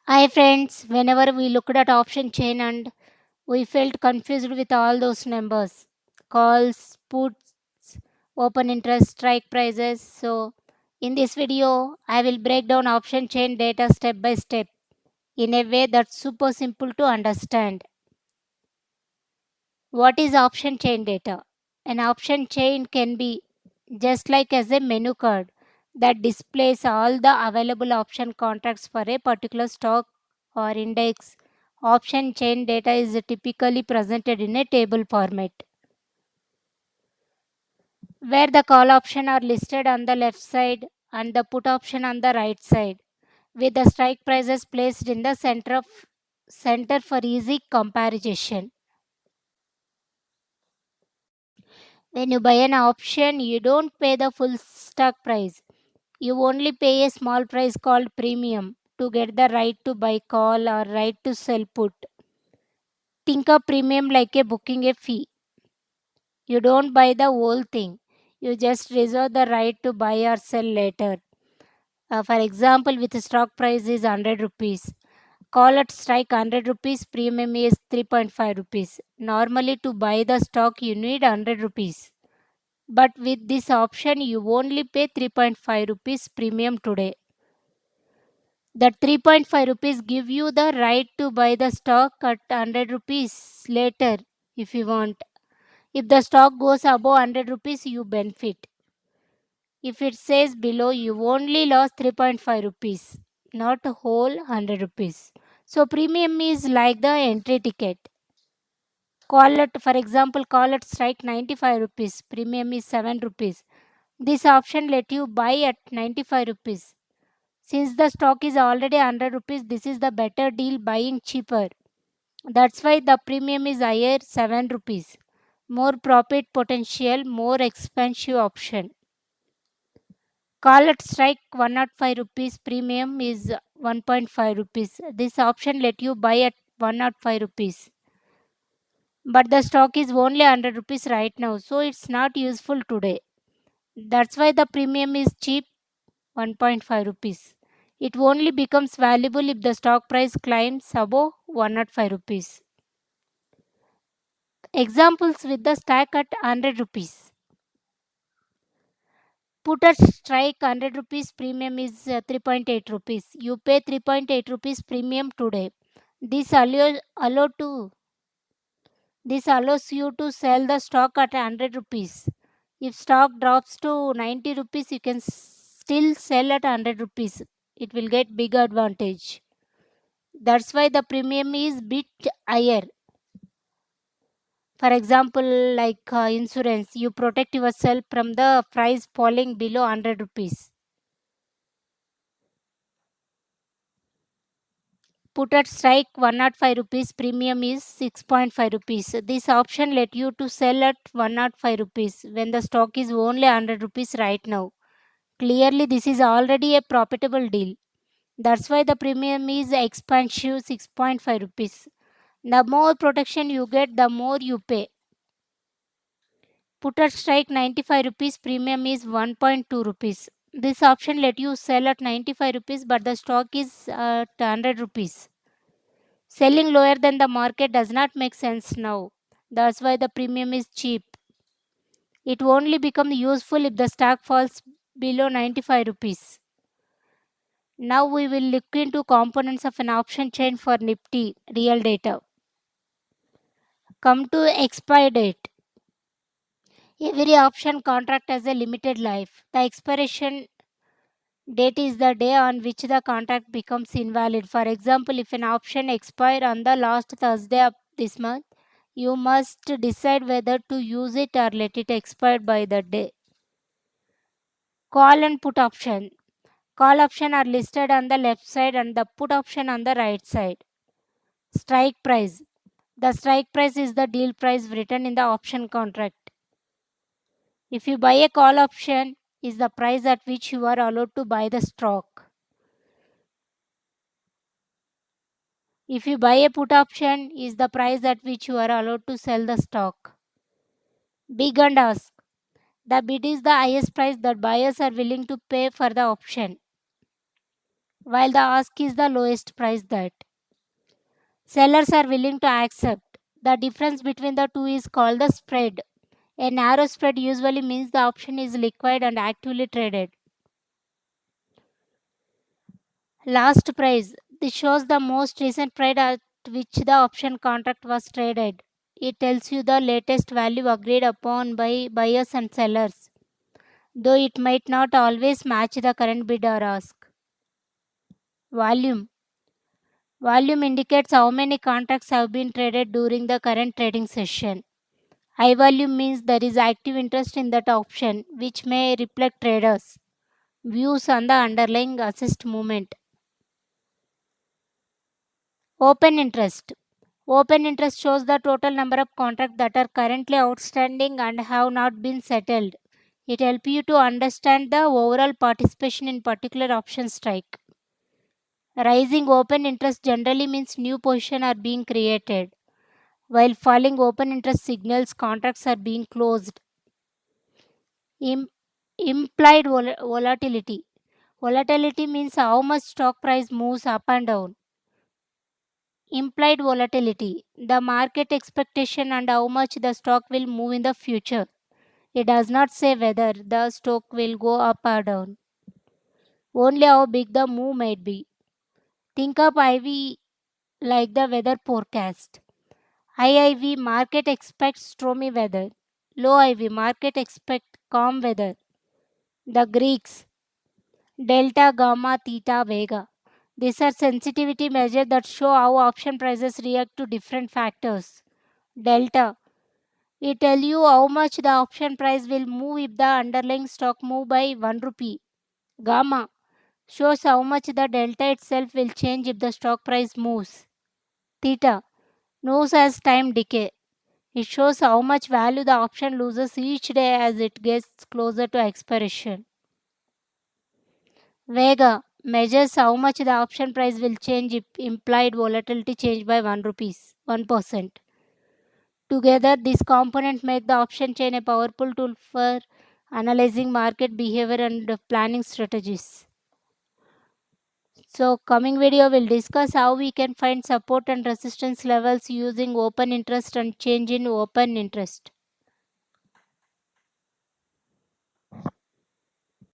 Hi friends, whenever we looked at option chain and we felt confused with all those numbers, calls, puts, open interest, strike prices. So in this video, I will break down option chain data step by step in a way that's super simple to understand. What is option chain data? An option chain can be just like as a menu card that displays all the available option contracts for a particular stock or index. Option chain data is typically presented in a table format where the call option are listed on the left side and the put option on the right side, with the strike prices placed in the center for easy comparison. When you buy an option, you don't pay the full stock price. You only pay a small price called premium to get the right to buy call or right to sell put. Think of premium like a booking a fee. You don't buy the whole thing. You just reserve the right to buy or sell later. For example, with stock price is 100 rupees. Call at strike 100 rupees, premium is 3.5 rupees. Normally to buy the stock you need 100 rupees. But with this option you only pay 3.5 rupees premium today. That 3.5 rupees give you the right to buy the stock at 100 rupees later if you want. If the stock goes above 100 rupees, you benefit. If it says below, you only lost 3.5 rupees, not a whole 100 rupees. So premium is like the entry ticket. Call it, for example, call it strike 95 rupees. Premium is 7 rupees. This option let you buy at 95 rupees. Since the stock is already 100 rupees, this is the better deal buying cheaper. That's why the premium is higher 7 rupees. More profit potential, more expensive option. Call at strike 105 rupees premium is 1.5 rupees. This option let you buy at 105 rupees. But the stock is only 100 rupees right now, so it's not useful today. That's why the premium is cheap 1.5 rupees. It only becomes valuable if the stock price climbs above 105 rupees. Examples with the stack at 100 rupees. Put at strike 100 rupees premium is 3.8 rupees. You pay 3.8 rupees premium today. This allow to this allows you to sell the stock at 100 rupees. If stock drops to 90 rupees, you can still sell at 100 rupees. It will get big advantage. That's why the premium is bit higher. For example, like insurance, you protect yourself from the price falling below 100 rupees. Put at strike 105 rupees, premium is 6.5 rupees. This option let you to sell at 105 rupees when the stock is only 100 rupees right now. Clearly, this is already a profitable deal. That's why the premium is expensive 6.5 rupees. The more protection you get, the more you pay. Put at strike 95 rupees, premium is 1.2 rupees. This option let you sell at 95 rupees, but the stock is at 100 rupees. Selling lower than the market does not make sense now. That's why the premium is cheap. It only becomes useful if the stock falls below 95 rupees. Now we will look into components of an option chain for Nifty real data. Come to expire date. Every option contract has a limited life. The expiration date is the day on which the contract becomes invalid. For example, if an option expires on the last Thursday of this month, you must decide whether to use it or let it expire by that day. Call and put option. Call option are listed on the left side and the put option on the right side. Strike price. The strike price is the deal price written in the option contract. If you buy a call option, is the price at which you are allowed to buy the stock. If you buy a put option, is the price at which you are allowed to sell the stock. Bid and ask. The bid is the highest price that buyers are willing to pay for the option. while the ask is the lowest price that sellers are willing to accept. The difference between the two is called the spread. A narrow spread usually means the option is liquid and actively traded. Last price. This shows the most recent price at which the option contract was traded. It tells you the latest value agreed upon by buyers and sellers, though it might not always match the current bid or ask. Volume. Volume indicates how many contracts have been traded during the current trading session. High volume means there is active interest in that option, which may reflect traders' views on the underlying assessed movement. Open interest. Open interest shows the total number of contracts that are currently outstanding and have not been settled. It helps you to understand the overall participation in particular option strike. Rising open interest generally means new positions are being created, while falling open interest signals contracts are being closed. Im- Implied volatility. Volatility means how much stock price moves up and down. Implied volatility, the market expectation and how much the stock will move in the future. It does not say whether the stock will go up or down, only how big the move might be. Think of IV like the weather forecast. High IV market expects stormy weather. Low IV market expect calm weather. The Greeks delta, gamma, theta, vega. These are sensitivity measures that show how option prices react to different factors. Delta, it tell you how much the option price will move if the underlying stock move by 1 rupee. Gamma shows how much the delta itself will change if the stock price moves. Theta knows as time decay. It shows how much value the option loses each day as it gets closer to expiration. Vega measures how much the option price will change if implied volatility change by 1 rupees 1%. Together, these components make the option chain a powerful tool for analyzing market behavior and planning strategies. So, coming video will discuss how we can find support and resistance levels using open interest and change in open interest.